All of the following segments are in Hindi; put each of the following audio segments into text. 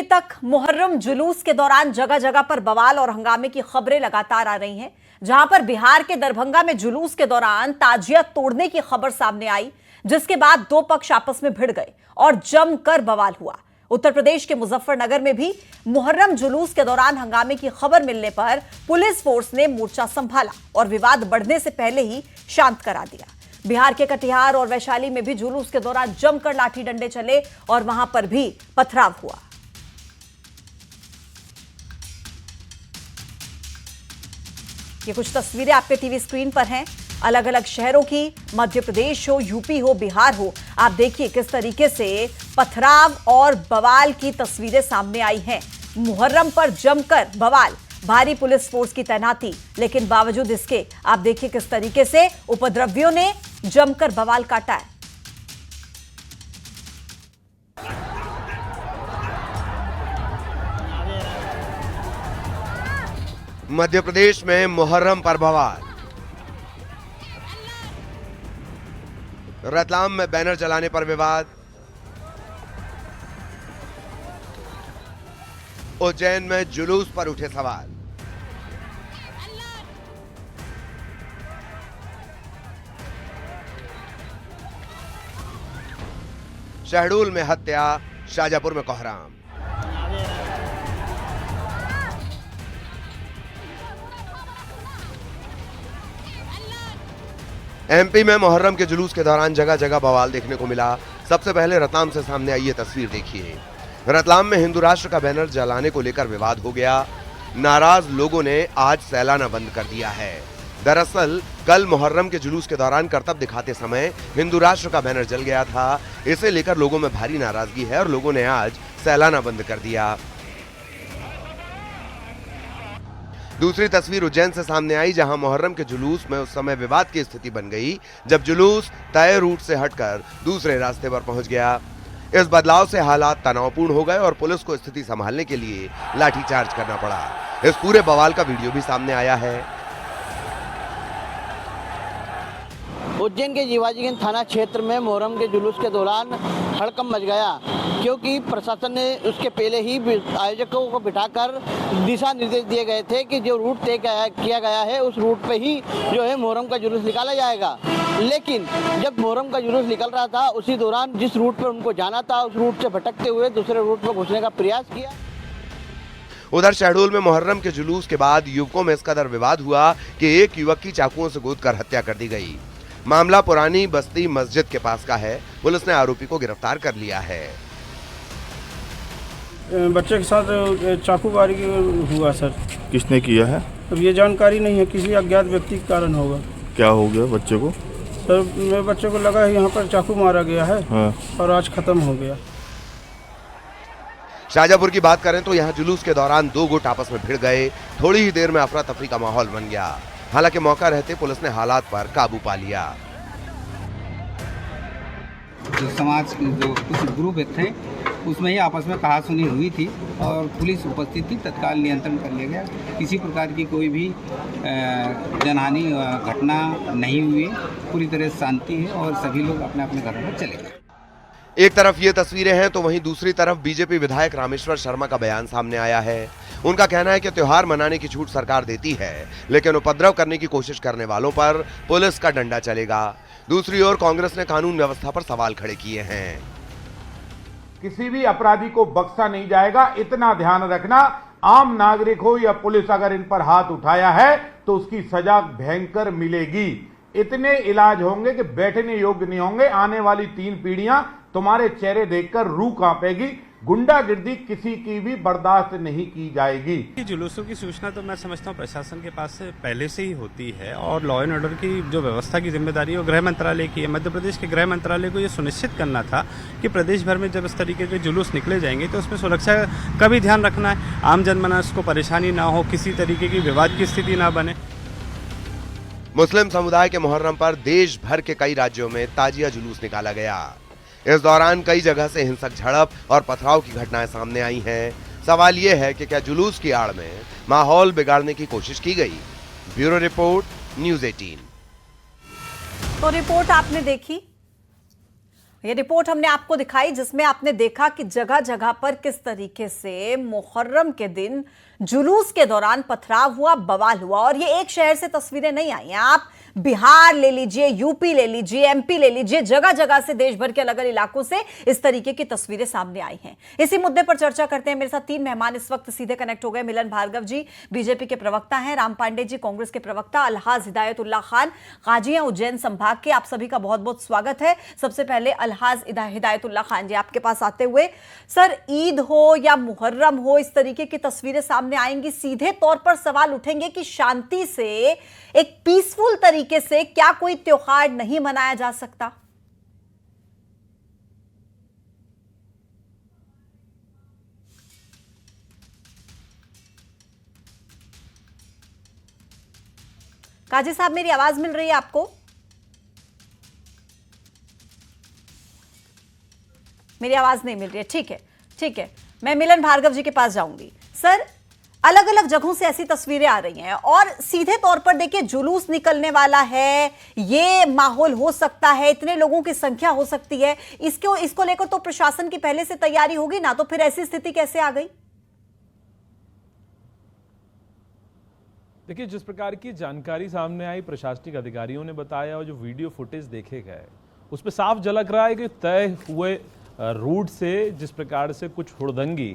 तक मुहर्रम जुलूस के दौरान जगह जगह पर बवाल और हंगामे की खबरें लगातार आ रही हैं। जहां पर बिहार के दरभंगा में जुलूस के दौरान ताजिया तोड़ने की खबर सामने आई, जिसके बाद दो पक्ष आपस में भिड़ गए और जमकर बवाल हुआ। उत्तर प्रदेश के मुजफ्फरनगर में भी मुहर्रम जुलूस के दौरान हंगामे की खबर मिलने पर पुलिस फोर्स ने मोर्चा संभाला और विवाद बढ़ने से पहले ही शांत करा दिया। बिहार के कटिहार और वैशाली में भी जुलूस के दौरान जमकर लाठी डंडे चले और वहां पर भी पथराव हुआ। ये कुछ तस्वीरें आपके टीवी स्क्रीन पर हैं, अलग अलग शहरों की, मध्य प्रदेश हो, यूपी हो, बिहार हो। आप देखिए किस तरीके से पथराव और बवाल की तस्वीरें सामने आई हैं। मुहर्रम पर जमकर बवाल, भारी पुलिस फोर्स की तैनाती, लेकिन बावजूद इसके आप देखिए किस तरीके से उपद्रवियों ने जमकर बवाल काटा है। मध्य प्रदेश में मुहर्रम पर बवाल। रतलाम में बैनर जलाने पर विवाद। उज्जैन में जुलूस पर उठे सवाल। शहडोल में हत्या, शाजापुर में कोहराम। एमपी में मुहर्रम के जुलूस के दौरान जगह जगह बवाल देखने को मिला। सबसे पहले रतलाम से सामने आई ये तस्वीर देखिए। रतलाम में हिंदू राष्ट्र का बैनर जलाने को लेकर विवाद हो गया। नाराज लोगों ने आज सैलाना बंद कर दिया है। दरअसल कल मुहर्रम के जुलूस के दौरान करतब दिखाते समय हिंदू राष्ट्र का बैनर जल गया था। इसे लेकर लोगों में भारी नाराजगी है और लोगों ने आज सैलाना बंद कर दिया। दूसरी तस्वीर उज्जैन से सामने आई, जहां मुहर्रम के जुलूस में उस समय विवाद की स्थिति बन गई जब जुलूस तय रूट से हटकर दूसरे रास्ते पर पहुंच गया। इस बदलाव से हालात तनावपूर्ण हो गए और पुलिस को स्थिति संभालने के लिए लाठीचार्ज करना पड़ा। इस पूरे बवाल का वीडियो भी सामने आया है। उज्जैन के जीवाजीगंज थाना क्षेत्र में मुहर्रम के जुलूस के दौरान हड़कंप मच गया, क्योंकि प्रशासन ने उसके पहले ही आयोजकों को बिठाकर दिशा निर्देश दिए गए थे कि जो रूट तय किया गया है उस रूट पे ही जो है मुहर्रम का जुलूस निकाला जाएगा। लेकिन जब मुहर्रम का जुलूस निकल रहा था, उसी दौरान जिस रूट पर उनको जाना था उस रूट से भटकते हुए दूसरे रूट पर घुसने का प्रयास किया। उधर शहडोल में मुहर्रम के जुलूस के बाद युवकों में इस कदर विवाद हुआ कि एक युवक की चाकुओं से गोदकर हत्या कर दी गई। मामला पुरानी बस्ती मस्जिद के पास का है। पुलिस ने आरोपी को गिरफ्तार कर लिया है। बच्चे के साथ चाकूबारी हुआ सर। किसने किया है? अब ये जानकारी नहीं है, किसी अज्ञात व्यक्ति के कारण होगा। क्या हो गया बच्चे को? सर मेरे बच्चे को लगा है यहाँ पर चाकू मारा गया है। हाँ। और आज खत्म हो गया। शाजापुर की बात करें तो यहाँ जुलूस के दौरान दो गुट आपस में भिड़ गए। थोड़ी ही देर में अफरा तफरी का माहौल बन गया। हालांकि मौका रहते पुलिस ने हालात पर काबू पा लिया। जो समाज जो कुछ ग्रुप थे उसमें ही आपस में कहासुनी हुई थी और पुलिस उपस्थित थी, तत्काल नियंत्रण कर लिया गया। किसी प्रकार की कोई भी जनहानि घटना नहीं हुई। पूरी तरह शांति है और सभी लोग अपने अपने घरों में चले गए। एक तरफ ये तस्वीरें हैं तो वहीं दूसरी तरफ बीजेपी विधायक रामेश्वर शर्मा का बयान सामने आया है। उनका कहना है कि त्योहार मनाने की छूट सरकार देती है, लेकिन उपद्रव करने की कोशिश करने वालों पर पुलिस का डंडा चलेगा। दूसरी ओर कांग्रेस ने कानून व्यवस्था पर सवाल खड़े किए हैं। किसी भी अपराधी को बख्शा नहीं जाएगा, इतना ध्यान रखना। आम नागरिक हो या पुलिस, अगर इन पर हाथ उठाया है तो उसकी सजा भयंकर मिलेगी। इतने इलाज होंगे कि बैठने योग्य नहीं होंगे। आने वाली 3 पीढ़ियां तुम्हारे चेहरे देखकर रूह कांपेगी। गुंडागिर्दी किसी की भी बर्दाश्त नहीं की जाएगी। जुलूसों की सूचना तो मैं समझता हूँ प्रशासन के पास से पहले से ही होती है और लॉ एंड ऑर्डर की जो व्यवस्था की जिम्मेदारी है वो गृह मंत्रालय की है। मध्य प्रदेश के गृह मंत्रालय को ये सुनिश्चित करना था कि प्रदेश भर में जब इस तरीके के जुलूस निकले जाएंगे तो उसमें सुरक्षा का भी ध्यान रखना है। आम जनमानस को परेशानी ना हो, किसी तरीके की विवाद की स्थिति ना बने। मुस्लिम समुदाय के मुहर्रम पर देश भर के कई राज्यों में ताजिया जुलूस निकाला गया। इस दौरान कई जगह से हिंसक झड़प और पथराव की घटनाएं सामने आई हैं। सवाल यह है कि क्या जुलूस की आड़ में माहौल बिगाड़ने की कोशिश की गई? Bureau report, news 18। तो रिपोर्ट आपने देखी। ये रिपोर्ट हमने आपको दिखाई जिसमें आपने देखा कि जगह जगह पर किस तरीके से मुहर्रम के दिन जुलूस के दौरान पथराव हुआ, बवाल हुआ। और ये एक शहर से तस्वीरें नहीं आई हैं, आप बिहार ले लीजिए, यूपी ले लीजिए, एमपी ले लीजिए, जगह जगह से देश भर के अलग अलग इलाकों से इस तरीके की तस्वीरें सामने आई हैं। इसी मुद्दे पर चर्चा करते हैं। मेरे साथ 3 मेहमान इस वक्त सीधे कनेक्ट हो गए। मिलन भार्गव जी बीजेपी के प्रवक्ता हैं, राम पांडे जी कांग्रेस के प्रवक्ता, अलहाज हिदायतुल्लाह खान गाजी हैं उज्जैन संभाग के। आप सभी का बहुत बहुत स्वागत है। सबसे पहले अलहाज हिदायतुल्लाह खान जी आपके पास आते हुए, सर ईद हो या मुहर्रम हो, इस तरीके की तस्वीरें सामने आएंगी, सीधे तौर पर सवाल उठेंगे कि शांति से, एक पीसफुल तरीके से क्या कोई त्योहार नहीं मनाया जा सकता? काजी साहब मेरी आवाज मिल रही है आपको? मेरी आवाज नहीं मिल रही है, ठीक है, ठीक है। मैं मिलन भार्गव जी के पास जाऊंगी। सर, अलग अलग जगहों से ऐसी तस्वीरें आ रही हैं और सीधे तौर पर देखिए जुलूस निकलने वाला है, ये माहौल हो सकता है, इतने लोगों की संख्या हो सकती है, इसको लेकर तो प्रशासन की पहले से तैयारी होगी ना, तो फिर ऐसी स्थिति कैसे आ गई? देखिए, जिस प्रकार की जानकारी सामने आई, प्रशासनिक अधिकारियों ने बताया और जो वीडियो फुटेज देखे गए उस पर साफ झलक रहा है कि तय हुए रूट से जिस प्रकार से कुछ हुड़दंगी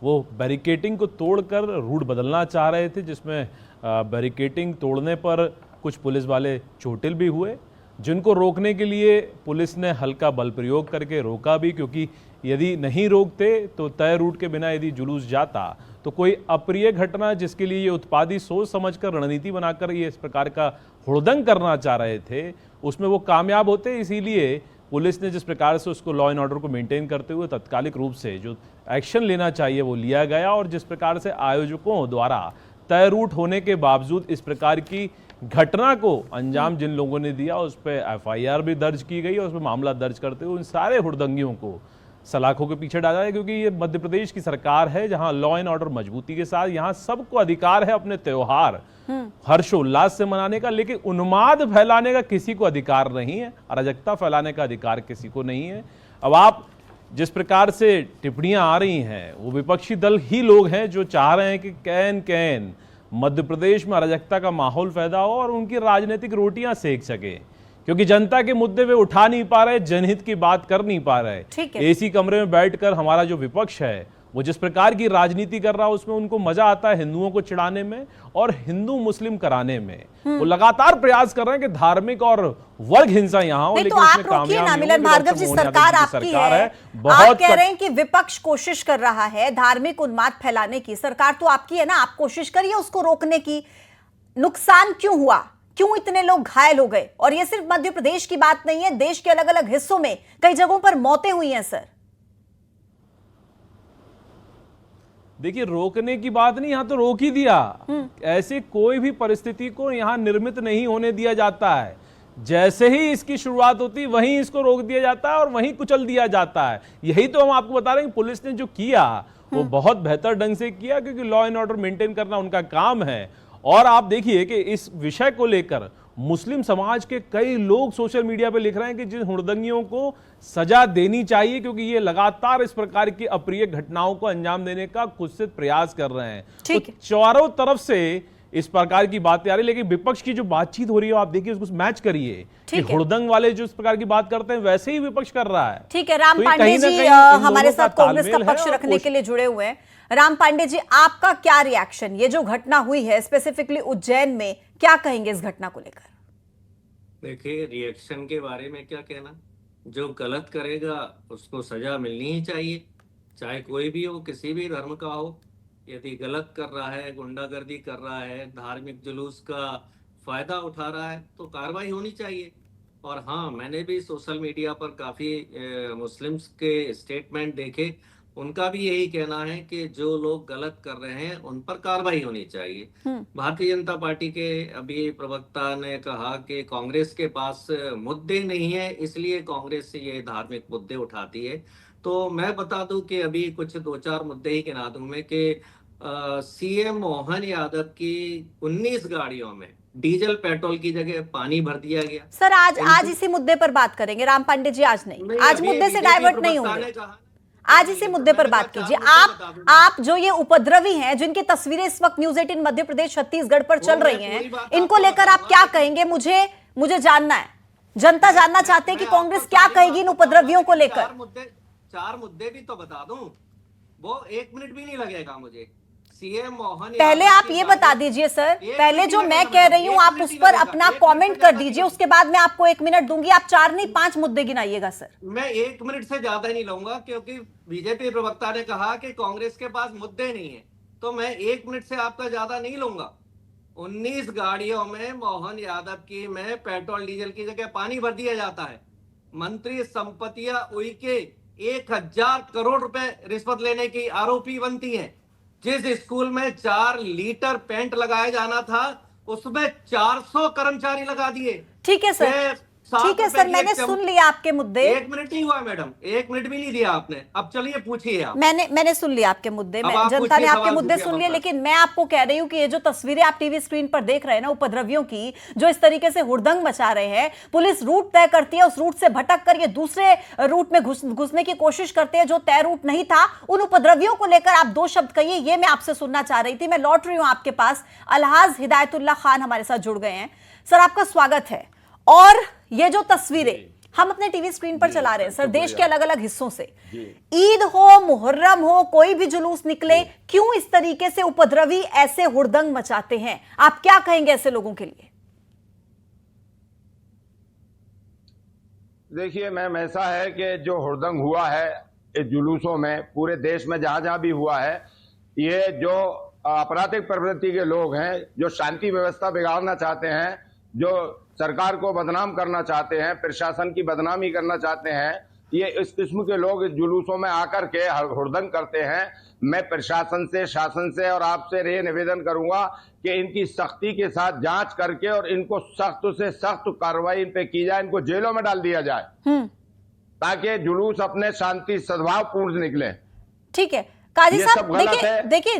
वो बैरिकेटिंग को तोड़कर रूट बदलना चाह रहे थे, जिसमें बैरिकेटिंग तोड़ने पर कुछ पुलिस वाले चोटिल भी हुए, जिनको रोकने के लिए पुलिस ने हल्का बल प्रयोग करके रोका भी, क्योंकि यदि नहीं रोकते तो तय रूट के बिना यदि जुलूस जाता तो कोई अप्रिय घटना, जिसके लिए ये उत्पादी सोच समझकर रणनीति बनाकर ये इस प्रकार का हुड़दंग करना चाह रहे थे, उसमें वो कामयाब होते। इसीलिए पुलिस ने जिस प्रकार से उसको लॉ एंड ऑर्डर को मेंटेन करते हुए तात्कालिक रूप से जो एक्शन लेना चाहिए वो लिया गया, और जिस प्रकार से आयोजकों द्वारा तय रूट होने के बावजूद इस प्रकार की घटना को अंजाम जिन लोगों ने दिया उस पर FIR भी दर्ज की गई और उस पर मामला दर्ज करते हुए उन सारे हुड़दंगियों को सलाखों के पीछे डाला है। क्योंकि ये मध्य प्रदेश की सरकार है जहां लॉ एंड ऑर्डर मजबूती के साथ, यहां सबको अधिकार है अपने त्योहार हर्षोल्लास से मनाने का, लेकिन उन्माद फैलाने का किसी को अधिकार नहीं है, अराजकता फैलाने का अधिकार किसी को नहीं है। अब आप जिस प्रकार से टिप्पणियां आ रही हैं वो विपक्षी दल ही लोग हैं जो चाह रहे हैं कि कैन मध्य प्रदेश में अराजकता का माहौल पैदा हो और उनकी राजनीतिक रोटियां सेक सके, क्योंकि जनता के मुद्दे वे उठा नहीं पा रहे, जनहित की बात कर नहीं पा रहे। एसी कमरे में बैठकर हमारा जो विपक्ष है वो जिस प्रकार की राजनीति कर रहा है उसमें उनको मजा आता है हिंदुओं को चिढ़ाने में और हिंदू मुस्लिम कराने में। वो लगातार प्रयास कर रहे हैं कि धार्मिक और वर्ग हिंसा यहाँ हो, लेकिन उसमें कामयाब नहीं। मिलन भार्गव जी, सरकार आपकी है, आप कह रहे हैं कि विपक्ष कोशिश कर रहा है धार्मिक उन्माद फैलाने की, सरकार तो आपकी है ना, आप कोशिश करिए उसको रोकने की। नुकसान क्यों हुआ, क्यों इतने लोग घायल हो गए? और ये सिर्फ मध्य प्रदेश की बात नहीं है, देश के अलग अलग हिस्सों में कई जगहों पर मौतें हुई हैं। सर देखिए, रोकने की बात नहीं, यहां तो रोक ही दिया। ऐसे कोई भी परिस्थिति को यहां निर्मित नहीं होने दिया जाता है। जैसे ही इसकी शुरुआत होती वहीं इसको रोक दिया जाता है और वहीं कुचल दिया जाता है। यही तो हम आपको बता रहे हैं, पुलिस ने जो किया वो बहुत बेहतर ढंग से किया, क्योंकि लॉ एंड ऑर्डर मेंटेन करना उनका काम है। और आप देखिए कि इस विषय को लेकर मुस्लिम समाज के कई लोग सोशल मीडिया पे लिख रहे हैं कि जिन हुड़दंगियों को सजा देनी चाहिए, क्योंकि ये लगातार इस प्रकार की अप्रिय घटनाओं को अंजाम देने का कुत्सित प्रयास कर रहे हैं। तो चारों तरफ से इस प्रकार की बातें आ रही, लेकिन विपक्ष की जो बातचीत हो रही है आप देखिए, उसको मैच करिए कि हुड़दंग वाले जो इस प्रकार की बात करते हैं वैसे ही विपक्ष कर रहा है। ठीक है, राम पांडे जी हमारे साथ कांग्रेस का पक्ष रखने के लिए जुड़े हुए हैं। राम पांडे जी, आपका क्या रिएक्शन, ये जो घटना हुई है स्पेसिफिकली उज्जैन में, क्या कहेंगे इस घटना को लेकर? देखिए, रिएक्शन के बारे में क्या कहना, जो गलत करेगा उसको सजा मिलनी ही चाहिए, चाहे कोई भी हो, किसी भी धर्म का हो। यदि गलत कर रहा है, गुंडागर्दी कर रहा है, धार्मिक जुलूस का फायदा उठा रहा है तो कार्रवाई होनी चाहिए। और हाँ, मैंने भी सोशल मीडिया पर काफ़ी मुस्लिम्स के स्टेटमेंट देखे, उनका भी यही कहना है कि जो लोग गलत कर रहे हैं उन पर कार्रवाई होनी चाहिए। भारतीय जनता पार्टी के अभी प्रवक्ता ने कहा कि कांग्रेस के पास मुद्दे नहीं है, इसलिए कांग्रेस ये धार्मिक मुद्दे उठाती है। तो मैं बता दूं कि अभी कुछ 2-4 मुद्दे ही गिना दूं मैं कि CM मोहन यादव की 19 गाड़ियों में डीजल पेट्रोल की जगह पानी भर दिया गया। सर आज इसी मुद्दे पर बात करेंगे। राम पांडे जी आज नहीं, आज अभी मुद्दे से बीजेपी डाइवर्ट नहीं प्रवक्ता होंगे। ने कहा- आज इसी मुद्दे पर बात कीजिए। आप जो ये उपद्रवी हैं, जिनकी तस्वीरें इस वक्त न्यूज 18 मध्य प्रदेश छत्तीसगढ़ पर चल रही हैं, इनको लेकर आप क्या कहेंगे? मुझे जानना है, जनता जानना चाहते हैं कि कांग्रेस क्या कहेगी इन उपद्रवियों को लेकर। चार मुद्दे भी तो बता दूं, वो 1 मिनट भी नहीं लगेगा मुझे। सीएम मोहन पहले आप ये बता दीजिए सर, पहले जो मैं कह रही हूं आप उस पर अपना कमेंट कर दीजिए, उसके बाद मैं आपको 1 मिनट दूंगी। आप 4 नहीं 5 मुद्दे गिनाइएगा सर। मैं 1 मिनट से ज्यादा नहीं लूंगा, क्योंकि बीजेपी प्रवक्ता ने कहा कि कांग्रेस के पास मुद्दे नहीं है, तो मैं 1 मिनट से आपका ज्यादा नहीं लूंगा। 19 गाड़ियों में मोहन यादव की में पेट्रोल डीजल की जगह पानी भर दिया जाता है। मंत्री संपत्तियां उइके 1000 करोड़ रुपए रिश्वत लेने की आरोपी बनती हैं। जिस स्कूल में 4 लीटर पेंट लगाया जाना था, उसमें 400 कर्मचारी लगा दिए। ठीक है सर, ठीक है सर, मैंने सुन लिया आपके मुद्दे। 1 मिनट नहीं हुआ मैडम, 1 मिनट भी नहीं दिया आपने। अब चलिए पूछिए आप। मैंने सुन लिया आपके मुद्दे, जनता ने आपके मुद्दे सुन लिए, लेकिन मैं आपको कह रही हूं कि ये जो तस्वीरें आप टीवी स्क्रीन पर देख रहे हैं ना, उपद्रवियों की जो इस तरीके से हुड़दंग मचा रहे हैं, पुलिस रूट तय करती है, उस रूट से भटक कर ये दूसरे रूट में घुसने की कोशिश करते हैं जो तय रूट नहीं था। उन उपद्रवियों को लेकर आप 2 शब्द कहिए, ये मैं आपसे सुनना चाह रही थी। मैं लौट रही हूं आपके पास। अलहाज हिदायतुल्लाह खान हमारे साथ जुड़ गए हैं। सर, आपका स्वागत है। और ये जो तस्वीरें हम अपने टीवी स्क्रीन पर चला रहे हैं सर, देश के अलग अलग हिस्सों से, ईद हो, मुहर्रम हो, कोई भी जुलूस निकले, क्यों इस तरीके से उपद्रवी ऐसे हुड़दंग मचाते हैं? आप क्या कहेंगे ऐसे लोगों के लिए? देखिए मैम, ऐसा है कि जो हुड़दंग हुआ है इस जुलूसों में, पूरे देश में जहां जहां भी हुआ है, ये जो आपराधिक प्रवृत्ति के लोग हैं, जो शांति व्यवस्था बिगाड़ना चाहते हैं, जो सरकार को बदनाम करना चाहते हैं, प्रशासन की बदनामी करना चाहते हैं, ये इस किस्म के लोग इस जुलूसों में आकर के हुड़दंग करते हैं। मैं प्रशासन से, शासन से और आपसे ये निवेदन करूंगा कि इनकी सख्ती के साथ जांच करके और इनको सख्त से सख्त कार्रवाई इन पे की जाए, इनको जेलों में डाल दिया जाए ताकि जुलूस अपने शांति सद्भाव पूर्ण निकले। ठीक है काजी साहब, देखिए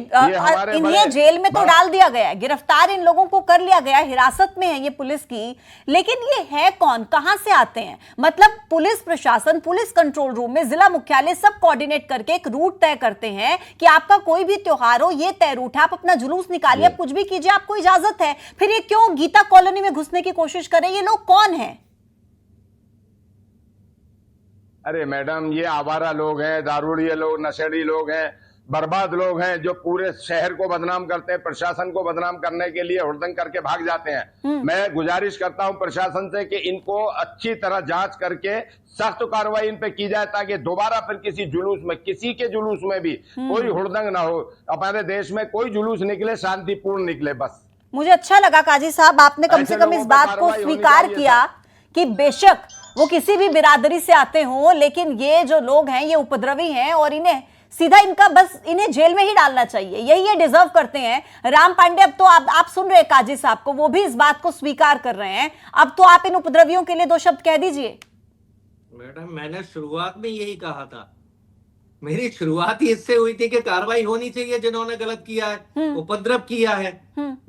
इन्हें जेल में तो डाल दिया गया है, गिरफ्तार इन लोगों को कर लिया गया, हिरासत में है ये पुलिस की, लेकिन ये है कौन, कहां से आते हैं? मतलब पुलिस प्रशासन, पुलिस कंट्रोल रूम में जिला मुख्यालय सब कोऑर्डिनेट करके एक रूट तय करते हैं कि आपका कोई भी त्योहार हो, ये तय रूट है, आप अपना जुलूस निकालिए, आप कुछ भी कीजिए, आपको इजाजत है। फिर ये क्यों गीता कॉलोनी में घुसने की कोशिश करें? ये लोग कौन है? अरे मैडम, ये आवारा लोग हैं, दारूड़िए लोग, नशेड़ी लोग हैं, बर्बाद लोग हैं, जो पूरे शहर को बदनाम करते हैं, प्रशासन को बदनाम करने के लिए हुड़दंग करके भाग जाते हैं। मैं गुजारिश करता हूं प्रशासन से कि इनको अच्छी तरह जांच करके सख्त कार्रवाई इन पे की जाए ताकि दोबारा फिर किसी जुलूस में, किसी के जुलूस में भी कोई हुड़दंग ना हो। हमारे देश में कोई जुलूस निकले शांतिपूर्ण निकले बस। मुझे अच्छा लगा काजी साहब, आपने कम से कम इस बात को स्वीकार किया कि बेशक वो किसी भी बिरादरी से आते हों, लेकिन ये जो लोग हैं ये उपद्रवी हैं और इन्हें सीधा इन्हें जेल में ही डालना चाहिए, यही ये डिजर्व करते हैं। राम पांडे, अब तो आप सुन रहे हैं काजी साहब को, वो भी इस बात को स्वीकार कर रहे हैं। अब तो आप इन उपद्रवियों के लिए 2 शब्द कह दीजिए। मैडम, मैंने शुरुआत में यही कहा था, मेरी शुरुआत ही इससे हुई थी कि कार्रवाई होनी चाहिए जिन्होंने गलत किया है, उपद्रव किया है।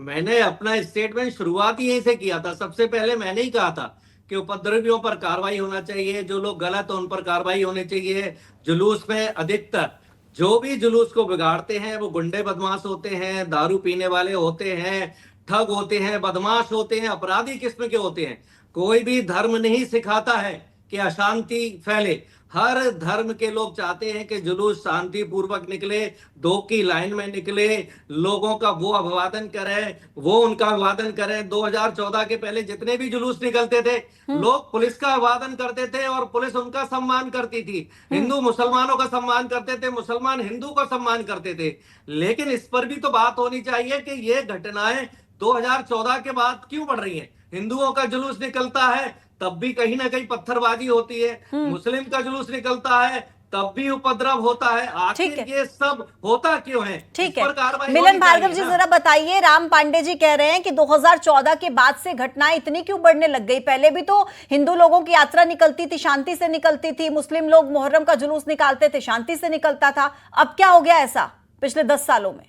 मैंने अपना स्टेटमेंट शुरुआत ही यहीं से किया था। सबसे पहले मैंने ही कहा था कि उपद्रवियों पर कार्रवाई होना चाहिए, जो लोग गलत हैं उन पर कार्रवाई होनी चाहिए। जुलूस में अधिकतर जो भी जुलूस को बिगाड़ते हैं वो गुंडे बदमाश होते हैं, दारू पीने वाले होते हैं, ठग होते हैं, बदमाश होते हैं, अपराधी किस्म के होते हैं। कोई भी धर्म नहीं सिखाता है कि अशांति फैले। हर धर्म के लोग चाहते हैं कि जुलूस शांतिपूर्वक निकले, 2 की लाइन में निकले, लोगों का वो अभिवादन करें, वो उनका अभिवादन करें। 2014 के पहले जितने भी जुलूस निकलते थे, लोग पुलिस का अभिवादन करते थे और पुलिस उनका सम्मान करती थी। हिंदू मुसलमानों का सम्मान करते थे, मुसलमान हिंदू का सम्मान करते थे। लेकिन इस पर भी तो बात होनी चाहिए कि ये घटनाएं 2014 के बाद क्यों बढ़ रही हैं? हिंदुओं का जुलूस निकलता है तब भी कहीं ना कहीं पत्थरबाजी होती है, मुस्लिम का जुलूस निकलता है तब भी उपद्रव होता है। आखिर ये सब होता क्यों है? ठीक है, मिलन भार्गव जी जरा बताइए, राम पांडे जी कह रहे हैं कि 2014 के बाद से घटनाएं इतनी क्यों बढ़ने लग गई? पहले भी तो हिंदू लोगों की यात्रा निकलती थी, शांति से निकलती थी, मुस्लिम लोग मुहर्रम का जुलूस निकालते थे, शांति से निकलता था। अब क्या हो गया ऐसा पिछले 10 सालों में?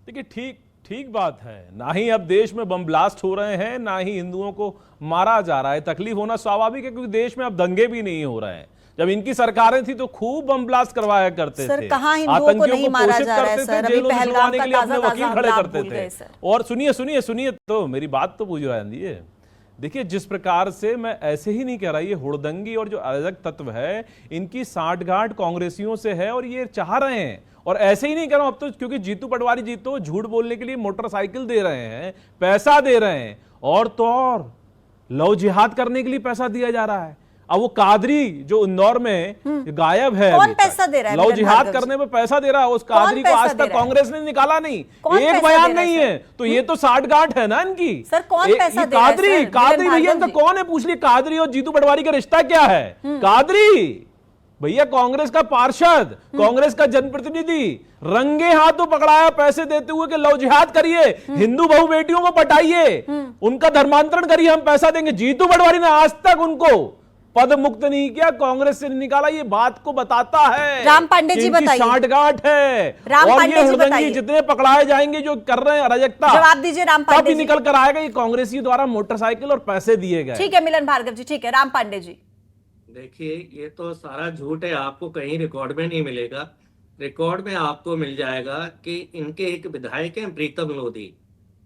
देखिए, ठीक बात है। ना ही अब देश में बम ब्लास्ट हो रहे हैं, ना ही हिंदुओं को मारा जा रहा है। तकलीफ होना स्वाभाविक है क्योंकि देश में अब दंगे भी नहीं हो रहे हैं। जब इनकी सरकारें थी तो खूब बम ब्लास्ट करवाया करते थे, सर कहां हिंदुओं को नहीं मारा जा रहा है सर, अभी पहलगाम का ताजा ताजा खड़े हमला करते भूल गए थे। सर। और सुनिए तो मेरी बात तो पूरी दीजिए। देखिए जिस प्रकार से, मैं ऐसे ही नहीं कह रहा, ये हुड़दंगी और जो अराजक तत्व है इनकी साठगांठ कांग्रेसियों से है और ये चाह रहे हैं। और ऐसे ही नहीं कह रहा हूं, अब तो क्योंकि जीतू पटवारी जी तो झूठ बोलने के लिए मोटरसाइकिल दे रहे हैं, पैसा दे रहे हैं, और तो और लव जिहाद करने के लिए पैसा दिया जा रहा है। अब वो कादरी जो इंदौर में गायब है, कौन पैसा दे रहा है? लव जिहाद करने में पैसा दे रहा है, उस कादरी को आज तक कांग्रेस ने निकाला नहीं, एक बयान नहीं है। तो ये तो साठगांठ है ना इनकी। सर कौन पैसा दे रहा है? कादरी भैया तो कौन है पूछ लिए। कादरी और जीतू पटवारी का रिश्ता क्या है? कादरी भैया कांग्रेस का पार्षद, कांग्रेस का जनप्रतिनिधि, रंगे हाथों पकड़ाया पैसे देते हुए कि लव जिहाद करिए, हिंदू बहु बेटियों को पटाइए, उनका धर्मांतरण करिए, हम पैसा देंगे। जीतू पटवारी ने आज तक उनको पद मुक्त नहीं किया, कांग्रेस से नहीं निकाला। ये बात को बताता है राम पांडे जी बताइए, साठगांठ है। राम और पांडे ये जी बताइए, जितने पकड़ाए जाएंगे जो कर रहे हैं अराजकता, जवाब दीजिए राम पांडे जी। निकल कर आएगा ये कांग्रेसियों द्वारा मोटरसाइकिल और पैसे दिए गए। ठीक है मिलन भार्गव जी, ठीक है। राम पांडे जी देखिए, ये तो सारा झूठ है, आपको कहीं रिकॉर्ड में नहीं मिलेगा। रिकॉर्ड में आपको मिल जाएगा कि इनके एक विधायक हैं प्रीतम लोधी,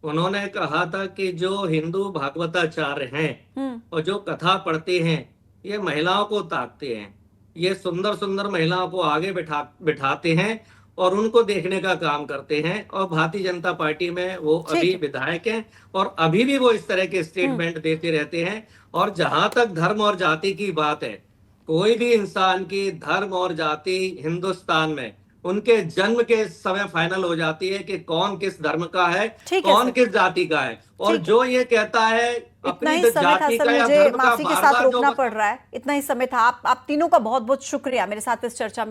उन्होंने कहा था कि जो हिंदू भागवताचार्य हैं और जो कथा पढ़ते हैं ये महिलाओं को ताकते हैं, ये सुंदर सुंदर महिलाओं को आगे बिठाते हैं और उनको देखने का काम करते हैं। और भारतीय जनता पार्टी में वो अभी विधायक हैं और अभी भी वो इस तरह के स्टेटमेंट देते रहते हैं। और जहां तक धर्म और जाति की बात है, कोई भी इंसान की धर्म और जाति हिंदुस्तान में उनके जन्म के समय फाइनल हो जाती है कि कौन किस धर्म का है, कौन किस जाति का है। और जो ये कहता है इतना ही समय था सर, मुझे माफी के साथ रोकना पड़ रहा है। इतना ही समय था। आप तीनों का बहुत बहुत शुक्रिया मेरे साथ इस चर्चा में